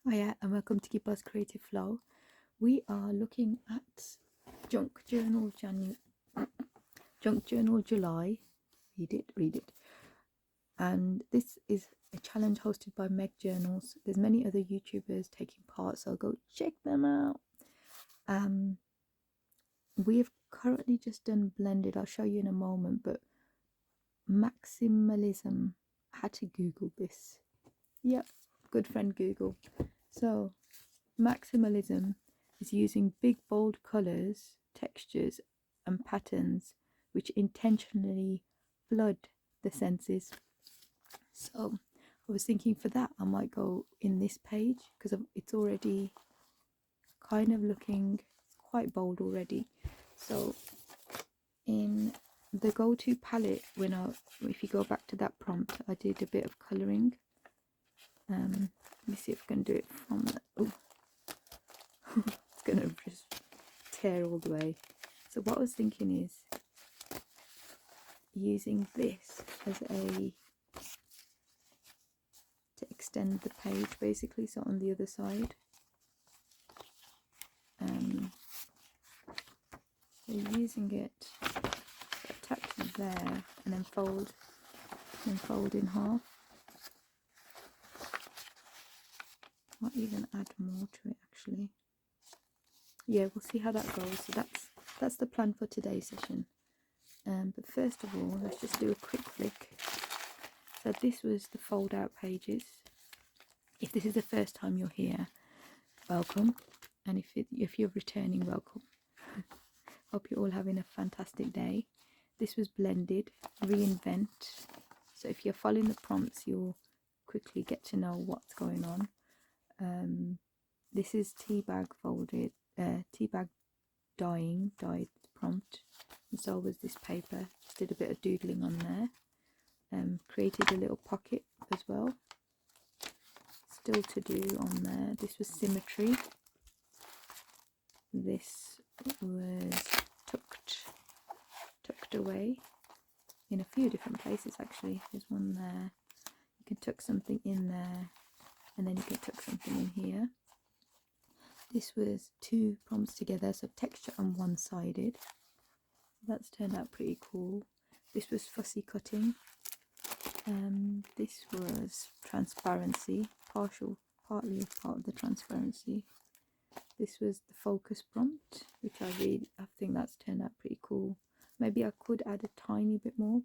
Hiya and welcome to Keep Us Creative Flow. We are looking at Junk Journal July. Read it. And this is a challenge hosted by Meg Journals. There's many other YouTubers taking part, so go check them out. We have currently just done blended. I'll show you in a moment, but maximalism. I had to Google this. Yep, good friend Google. So maximalism is using big bold colours, textures and patterns which intentionally flood the senses. So I was thinking for that I might go in this page because it's already kind of looking quite bold already. So in the go-to palette, if you go back to that prompt, I did a bit of colouring. Let me see if I can do it from the, it's gonna just tear all the way. So what I was thinking is using this as to extend the page basically, so on the other side. So using it, attach it there and then fold in half. Might even add more to it actually. Yeah, we'll see how that goes. So that's the plan for today's session. But first of all, let's just do a quick flick. So this was the fold out pages. If this is the first time you're here, welcome, and if you're returning, welcome. Hope you're all having a fantastic day. This was blended, reinvent. So if you're following the prompts, you'll quickly get to know what's going on. This is teabag folded, teabag dyed prompt, and so was this paper. Just did a bit of doodling on there. Created a little pocket as well. Still to do on there. This was symmetry. This was tucked away in a few different places actually. There's one there. You can tuck something in there, and then you can tuck something in here. This was two prompts together, so texture and one-sided. That's turned out pretty cool. This was fussy cutting. This was transparency, partly a part of the transparency. This was the focus prompt, which I think that's turned out pretty cool. Maybe I could add a tiny bit more,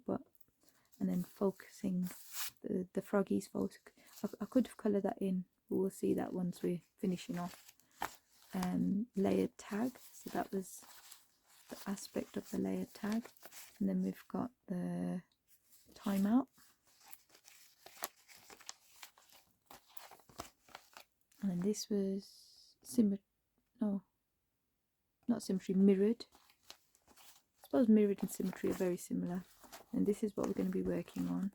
and then focusing the froggies focus. I could have coloured that in, but we'll see that once we're finishing off. Layered tag, so that was the aspect of the layered tag, and then we've got the timeout. And this was mirrored. I suppose mirrored and symmetry are very similar. And this is what we're going to be working on.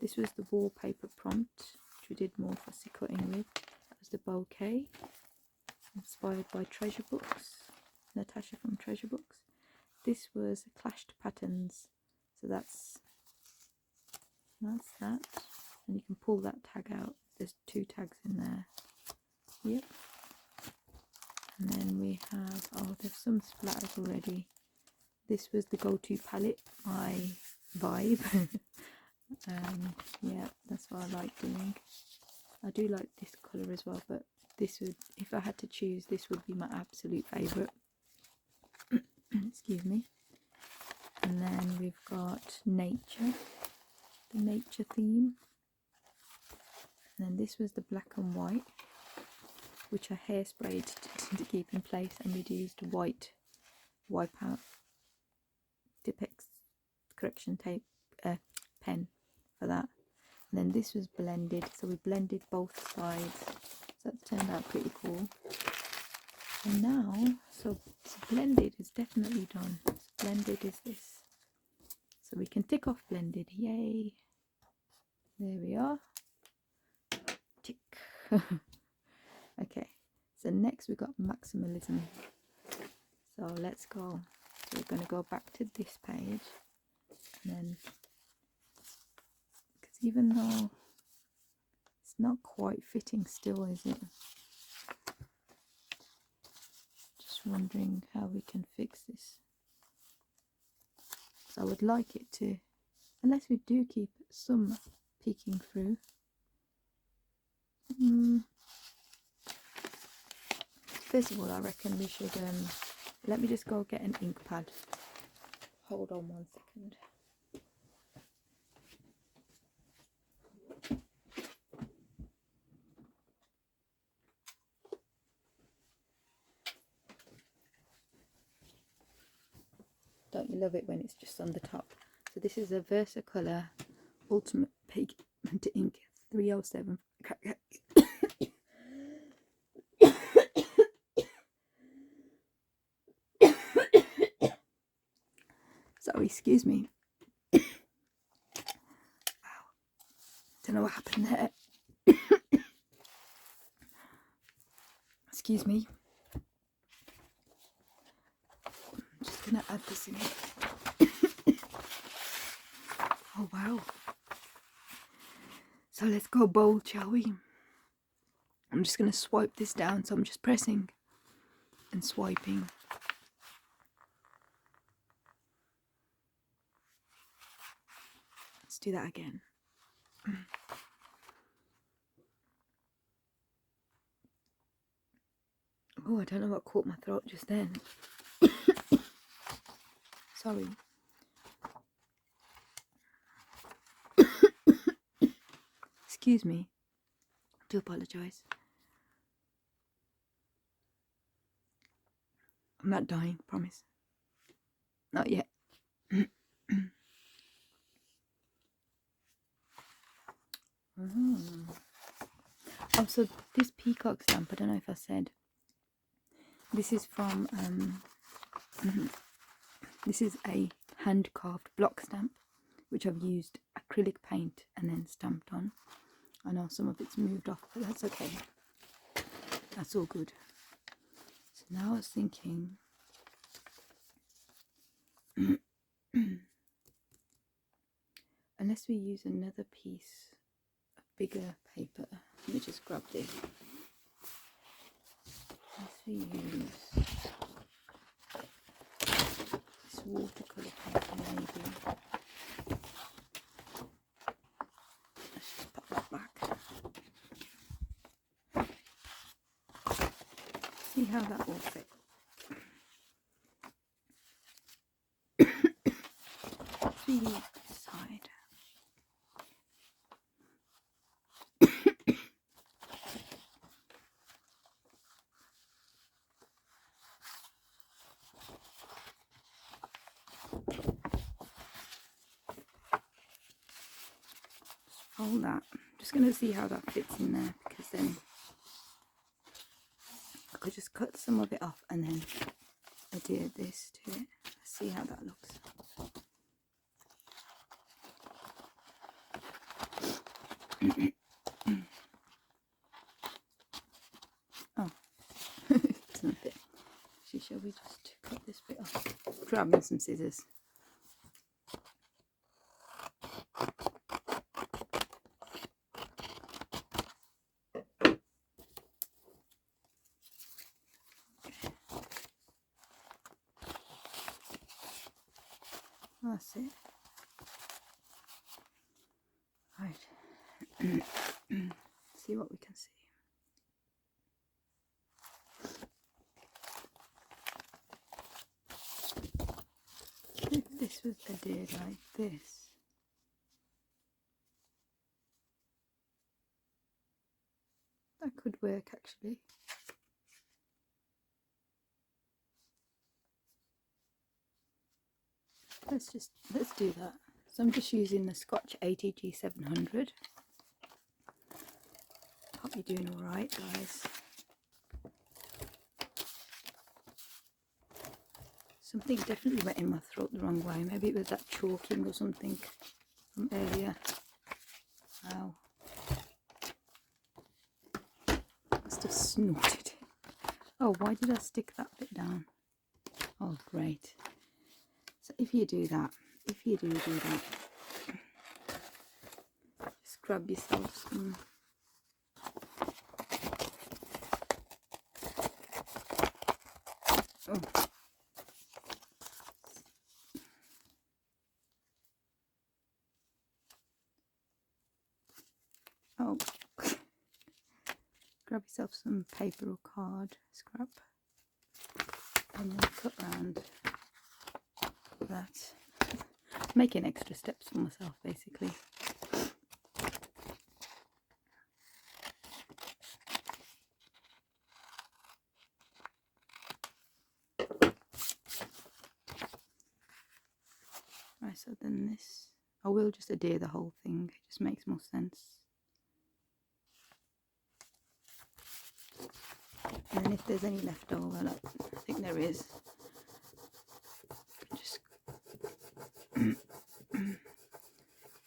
This was the wallpaper prompt, which we did more fussy cutting with. That was the bouquet, inspired by Treasure Books, Natasha from Treasure Books. This was clashed patterns, so that's that. And you can pull that tag out. There's two tags in there. Yep. And then we have, there's some splatters already. This was the go-to palette, my vibe. Yeah, that's what I like doing. I do like this colour as well, but this would, if I had to choose, this would be my absolute favourite. Excuse me. And then we've got nature, the nature theme. And then this was the black and white, which I hairsprayed to keep in place, and we'd used white wipeout Tipex correction tape pen for that. And then this was blended, so we blended both sides, so that turned out pretty cool. And now, so blended is definitely done. So blended is this, so we can tick off blended. Yay, there we are, tick. Okay, so next we've got maximalism. So let's go. So we're going to go back to this page, and then, because even though it's not quite fitting still, is it? just wondering how we can fix this. So I would like it to, unless we do keep some peeking through. First of all, I reckon we should, let me just go get an ink pad. Hold on 1 second. Don't you love it when it's just on the top? So this is a Versacolor Ultimate Pigment Ink 307. Sorry, excuse me. Wow. Don't know what happened there. Excuse me. I'm just going to add this in. Oh, wow. So let's go bold, shall we? I'm just going to swipe this down. So I'm just pressing and swiping. Let's do that again. Oh, I don't know what caught my throat just then. Sorry. Excuse me. I do apologise. I'm not dying, promise. Not yet. Oh, so this peacock stamp, I don't know if I said. This is from, this is a hand-carved block stamp, which I've used acrylic paint and then stamped on. I know some of it's moved off, but that's okay. That's all good. So now I was thinking, unless we use another piece of bigger paper, let me just grab this. Unless we use this watercolour paper, maybe. Let's just put that back. See how that will fit. Let's really this side. Fold that. I'm just going to see how that fits in there, because then I could just cut some of it off and then adhere this to it. Let's see how that looks. Oh, it doesn't fit. Actually, shall we just cut this bit off? Grabbing some scissors. That's it. Right. See what we can see. If this was adhered like this, that could work actually. Let's do that. So I'm just using the Scotch ATG 700. Hope you're doing all right, guys. Something definitely went in my throat the wrong way. Maybe it was that choking or something from earlier. Wow. Must have snorted. Oh, why did I stick that bit down? Oh, great. So if you do that, just grab yourself some Oh. Grab yourself some paper or card scrap and then cut around that. Making extra steps for myself basically. Right, so then this, I will just adhere the whole thing, it just makes more sense. And then if there's any left over, like I think there is, just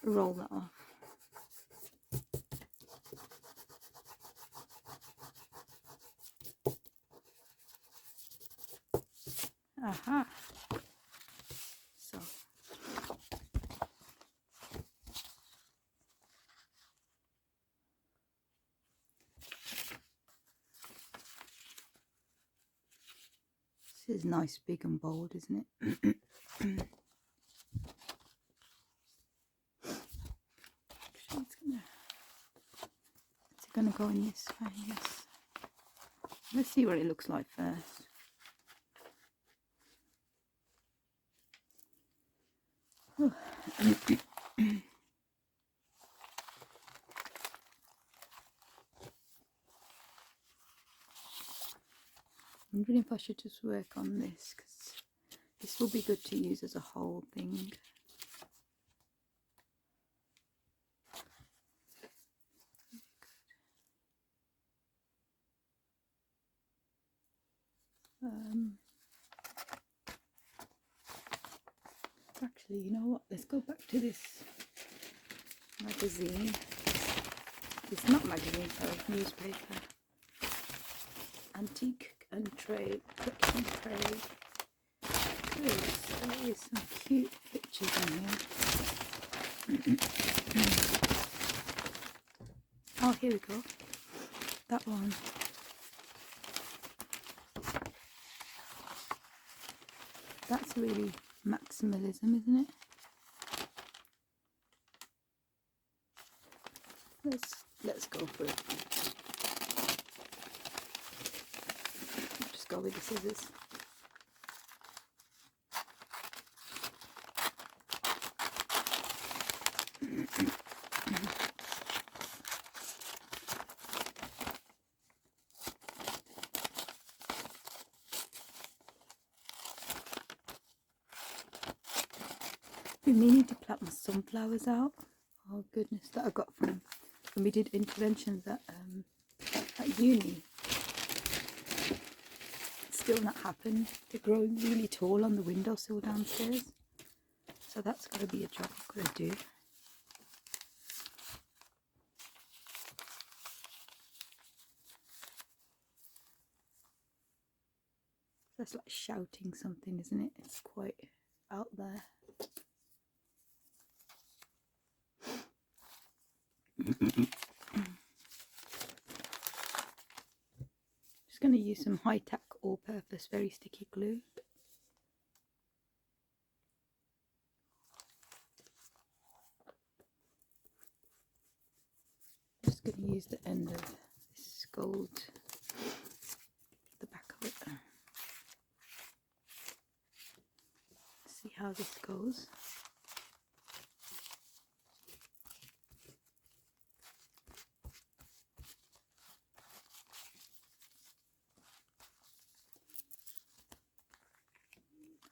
roll that off. Aha! So this is nice, big and bold, isn't it? It's gonna go in this way, yes. Let's see what it looks like first. Oh. I'm wondering if I should just work on this, because this will be good to use as a whole thing. Actually, you know what? Let's go back to this magazine. It's not magazine, sorry, newspaper. Antique and Trade, Collection Trade. There is some cute pictures in here. Oh, here we go. That one. That's really maximalism, isn't it? Let's go for it. Just go with the scissors. Been meaning to plant my sunflowers out. Oh goodness, that I got from when we did interventions at uni. It's still not happened. They're growing really tall on the windowsill downstairs. So that's got to be a job I've got to do. That's like shouting something, isn't it? It's quite out there. Just going to use some high-tack all-purpose very sticky glue. Just going to use the end of this gold, the back of it. See how this goes.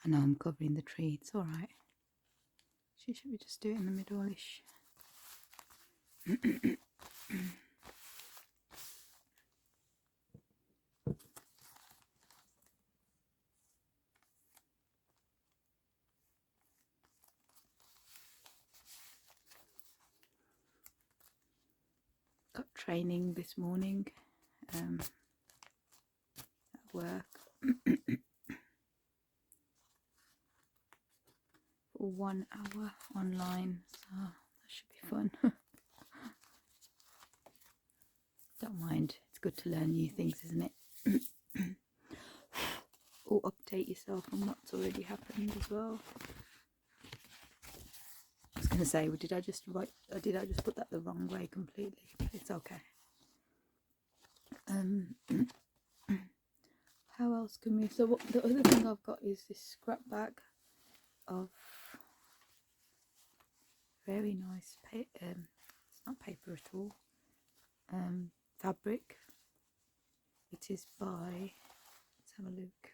I know I'm covering the tree, it's alright. Should we just do it in the middle-ish? Got training this morning at work. For 1 hour online, so that should be fun. Don't mind, it's good to learn new things, isn't it? or update yourself on what's already happened as well. I was going to say, did I just put that the wrong way completely? But it's okay. How else can we? So the other thing I've got is this scrap bag of very nice it's not paper at all. Fabric. It is by, let's have a look.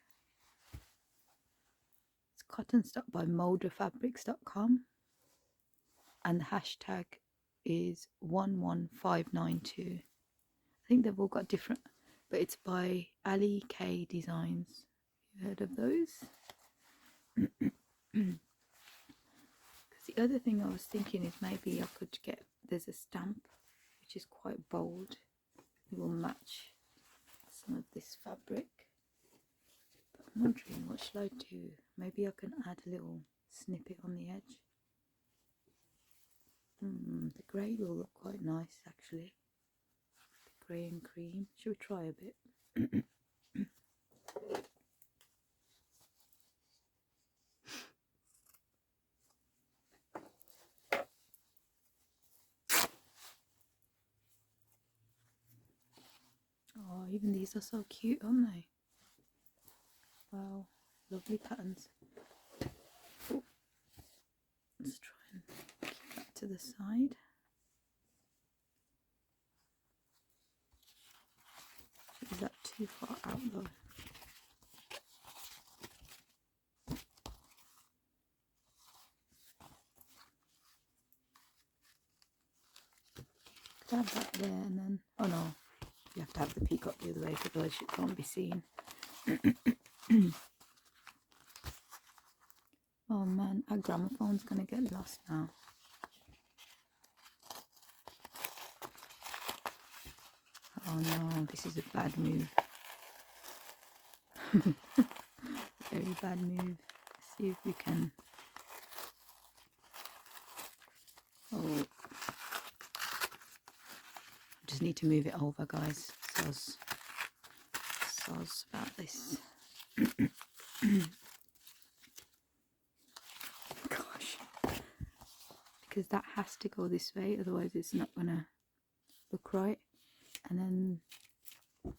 It's cotton stock by molderfabrics.com, and the hashtag is 11592. I think they've all got different, but it's by Ali K Designs. You heard of those? Because the other thing I was thinking is maybe I could get, there's a stamp which is quite bold. It will match some of this fabric. But I'm wondering, what shall I do? Maybe I can add a little snippet on the edge. The grey will look quite nice actually. The grey and cream. Should we try a bit? Oh, even these are so cute, aren't they? Wow, lovely patterns. Oh, let's try and keep that to the side. Is that too far out though? Could have that there and then, oh no, you have to have the peacock the other way, otherwise it can't be seen. Oh man, our gramophone's gonna get lost now. Oh no, this is a bad move. Very bad move. Let's see if we can. Oh, just need to move it over, guys. Soz about this. Gosh, because that has to go this way, otherwise it's not gonna look right. And then let's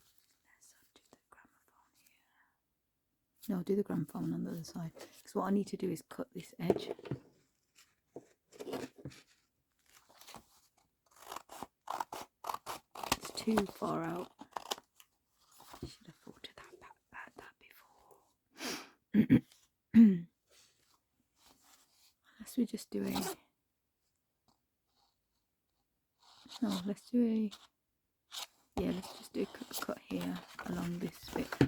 do the gramophone here. No, do the gramophone on the other side. Because what I need to do is cut this edge. It's too far out. I should have thought of that before. Unless we just do a. No, let's do a. Yeah, let's just do a cut here along this bit. I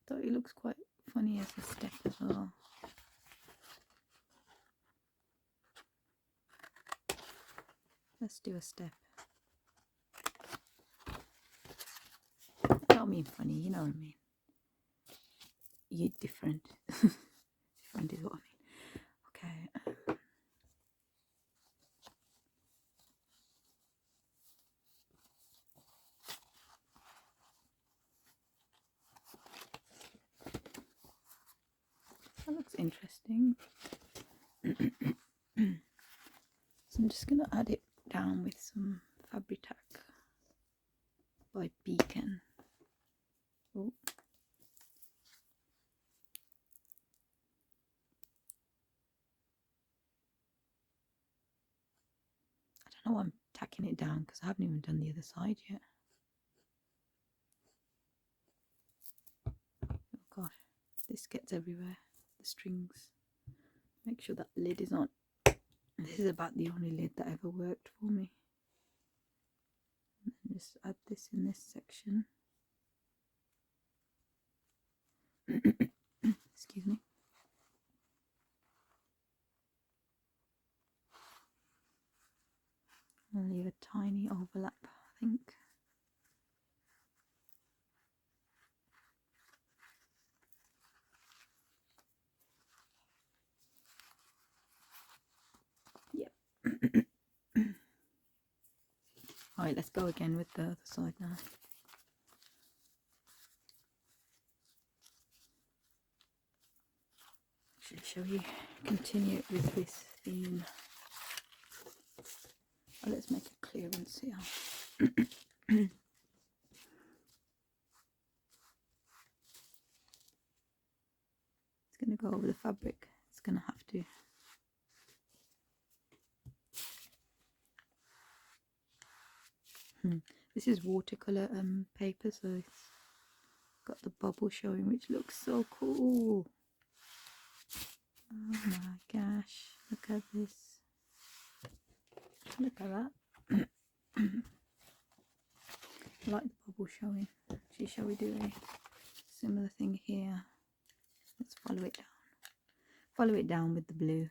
thought it looks quite funny as a step as well. Let's do a step. I don't mean funny, you know what I mean. You're different. Different is what I mean. Okay. That looks interesting. So I'm just going to add it down with some Fabri-Tac by Beacon. Oh. I don't know why I'm tacking it down because I haven't even done the other side yet. Oh gosh, this gets everywhere. The strings. Make sure that lid is on. This is about the only lid that ever worked for me. And just add this in this section. Excuse me. I'll leave a tiny overlap, I think. Yep. Alright, let's go again with the other side now. Actually, shall we continue with this theme? Oh, let's make a clearance here. It's going to go over the fabric. It's going to have to. This is watercolor paper, so it's got the bubble showing, which looks so cool. Oh my gosh, look at this. Look at that. I like the bubble showing. Actually, shall we do a similar thing here? Let's follow it down. Follow it down with the blue.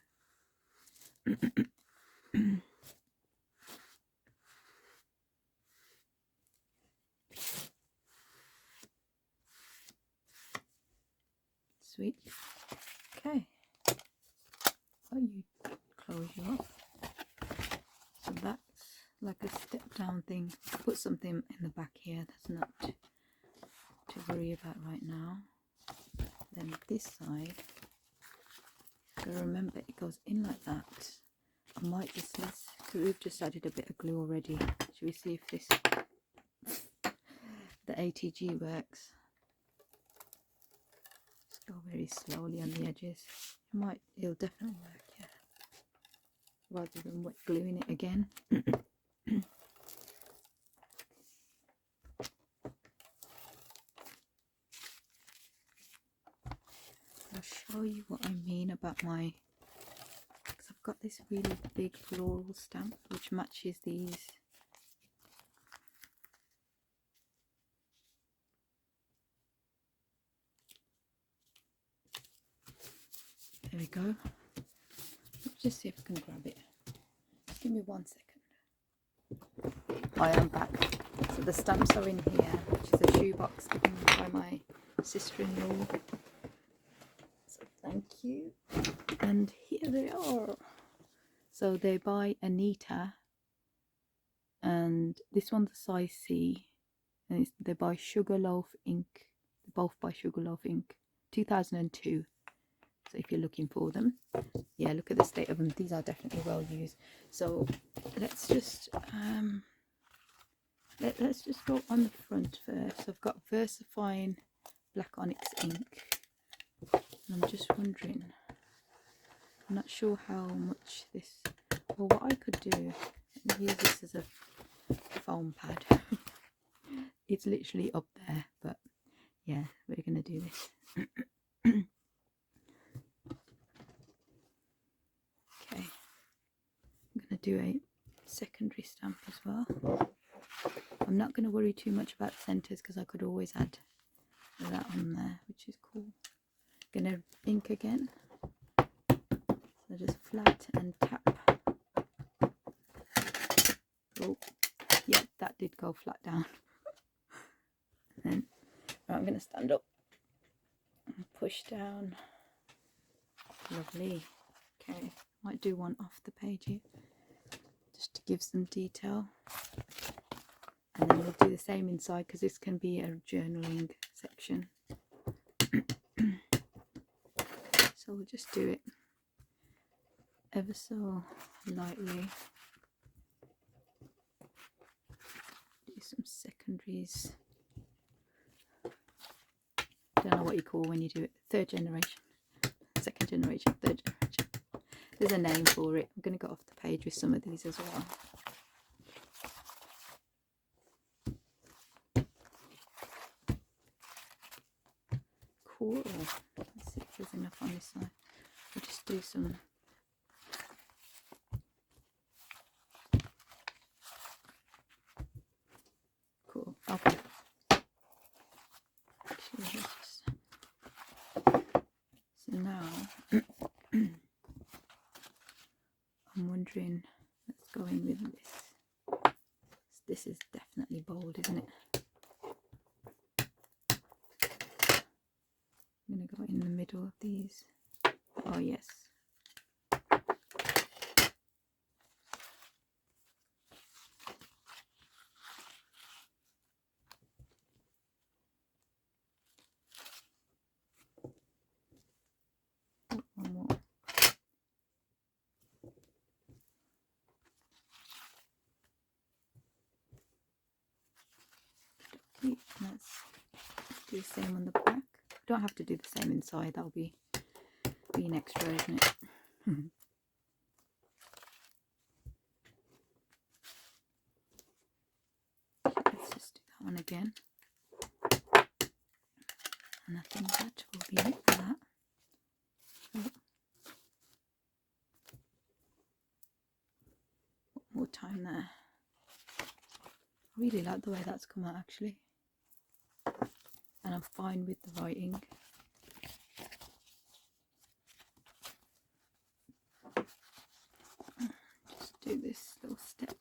Sweet. Okay. So you close you off. So that's like a step down thing. Put something in the back here that's not to worry about right now. Then this side, so remember it goes in like that. I might just because we've just added a bit of glue already. Should we see if this the ATG works? Just go very slowly on the edges. It'll definitely work, yeah. Rather than wet gluing it again. I'll show you what I mean about my, because I've got this really big floral stamp which matches these. There we go. Let's just see if I can grab it. Just give me 1 second. I am back. So the stamps are in here, which is a shoebox given by my sister-in-law. So thank you. And here they are. So they're by Anita, and this one's a size C, and they're by Sugarloaf Ink. They're both by Sugarloaf Ink, 2002. So if you're looking for them, yeah, look at the state of them. These are definitely well used. So let's just let's just go on the front first. So I've got VersaFine Black Onyx ink, and I'm just wondering, I'm not sure how much this, or what I could do. Let me use this as a foam pad. It's literally up there, but yeah, we're gonna do this. Okay, I'm gonna do a secondary stamp as well. I'm not going to worry too much about centers because I could always add that on there, which is cool. Gonna ink again, so just flat and tap. Oh yeah, that did go flat down. And then right, I'm gonna stand up and push down. Lovely. Okay, might do one off the page here just to give some detail, and then we'll do the same inside because this can be a journaling section. So we'll just do it ever so lightly. Do some secondaries. Don't know what you call when you do it. Third generation, second generation, third generation. There's a name for it. I'm going to go off the page with some of these as well. Cool. Let's see if there's enough on this side. We'll just do some. Cool. Okay. Actually, let's just... So now, I'm wondering, let's go in with this. This is definitely bold, isn't it? I'm going to go in the middle of these. Oh yes. One more sweet. Let's do the same on the back. Don't have to do the same inside, that'll be being extra, isn't it? Let's just do that one again. And I think that will be it for that. Oh. More time there. I really like the way that's come out actually. And I'm fine with the writing. Just do this little step.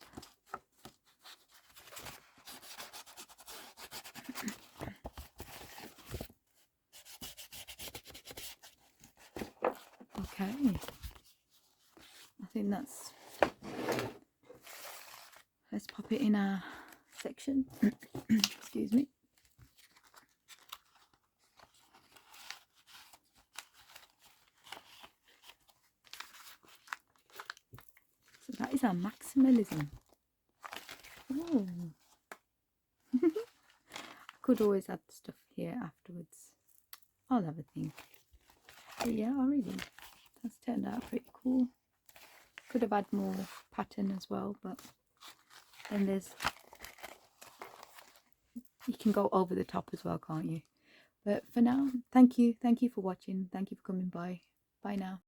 Okay. I think that's... Let's pop it in our section. Excuse me. So that is our maximalism. Oh. I could always add stuff here afterwards. I'll have a think. But yeah, that's turned out pretty cool. Could have had more pattern as well, but then you can go over the top as well, can't you? But for now, thank you for watching. Thank you for coming by. Bye now.